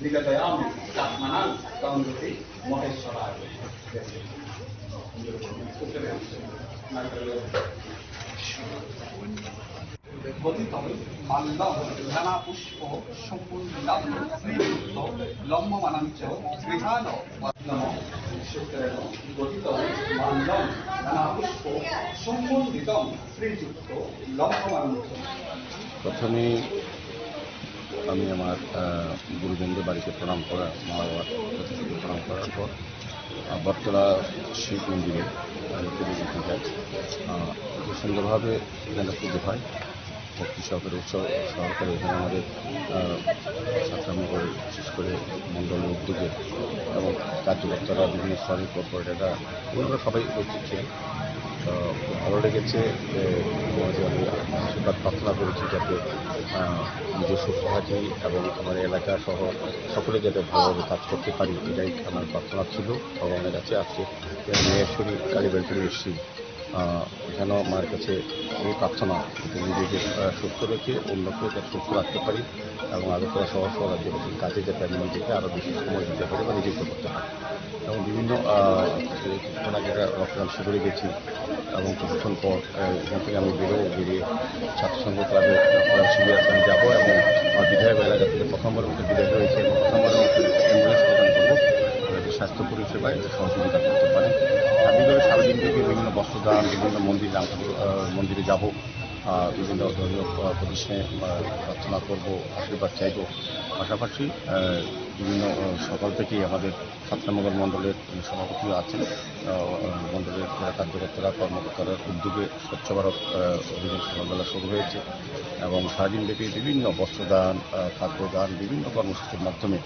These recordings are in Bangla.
निगदयामि आत्मनां तंदुति महेश्वराय। গদিতল মাল্যম নানা পুষ্প সম্পূর্ণিতাম শ্রীযুক্ত লম্বমানাঞ্চ গৃহাণ নম সূত্রেণ গদিতল মাল্যম নানা পুষ্প সম্পূর্ণিতম শ্রীযুক্ত লম্বমানাঞ্চ। প্রথমে আমি আমার গুরুজনদের বাড়িতে প্রণাম করা, মা বাবার প্রণাম করার পর বটতলা শিব মন্দিরে পুজো দিতে যাই। খুব সুন্দরভাবে এখানে পুজো হয়, ভক্তি সহকারে উৎসব সহকারে। এখানে আমাদের ছাত্রানগর বিশেষ করে মণ্ডলের উদ্যোগে এবং কার্যকর্তারা, বিভিন্ন স্তরের কর্পোরেটাররা, ওনারা সবাই উপস্থিত ছিলেন। খুব ভালো লেগেছে যে আমি আশীর্বাদ প্রার্থনা করেছি যাতে নিজের শ্বশুরবাড়ি এবং আমার এলাকা সহ সকলে যাতে ভালোভাবে কাজ করতে পারি, এটাই আমার প্রার্থনা ছিল ভগবানের কাছে। আজকে মেয়েশ্বরী কালীবাড়িতে এসেছি, এখানেও মায়ের কাছে এই প্রার্থনা যাতে নিজেকে সুস্থ রেখে অন্যকে যাতে সুস্থ রাখতে পারি এবং আগরতলা সহ রাজ্যবাসীর কাজে যাতে আমি নিজেকে আরও বেশি সময় দিতে পারি বা নিযুক্ত করতে পারি। এবং বিভিন্ন কিছুক্ষণ আগে রক্তদান শিবিরে গেছি এবং কিছুক্ষণ পর এখান থেকে আমি বেরিয়ে ছাত্রসংঘ ক্লাবের শিবির আসনে যাবো এবং আমার বিধায়ক এলাকা থেকে প্রথমবার মতো বিদায় হয়েছে এবং প্রথমবারের মতো অ্যাম্বুলেন্স প্রদান করবো স্বাস্থ্য পরিষেবায় সহযোগিতা করতে পারে। বিগত সারাদিন থেকে বিভিন্ন বস্ত্রদান, বিভিন্ন মন্দিরে যাব, বিভিন্ন ধর্মীয় প্রতিষ্ঠানে প্রার্থনা করব, আশীর্বাদ চাইব। পাশাপাশি বিভিন্ন সকাল থেকেই আমাদের ছাত্রানগর মণ্ডলের সভাপতিও আছেন, মণ্ডলের কার্যকর্তারা, কর্মকর্তারা উদ্যোগে স্বচ্ছ ভারত অভিযান সকালবেলা শুরু হয়েছে এবং সারাদিন ব্যাপী বিভিন্ন বস্ত্রদান, খাদ্যদান, বিভিন্ন কর্মসূচির মাধ্যমে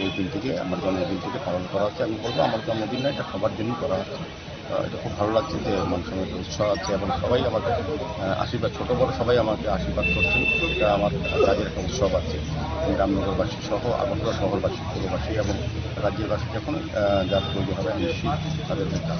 এই দিনটিকে আমার জন্মদিনটিকে পালন করা হচ্ছে। আমি বলবো আমার জন্মদিন না, এটা সবার জন্যই করা হচ্ছে। এটা খুব ভালো লাগছে যে মানুষের মধ্যে উৎসাহ আছে এবং সবাই আমাকে আশীর্বাদ, ছোটো বড়ো সবাই আমাকে আশীর্বাদ করছেন। এটা আমার কাজের একটা উৎসব আছে। রামনগরবাসী সহ আগরতলা শহরবাসী, পুরবাসী এবং রাজ্যবাসী যখন যার প্রয়োজন হবে আমি নিশ্চিত তাদের কাজ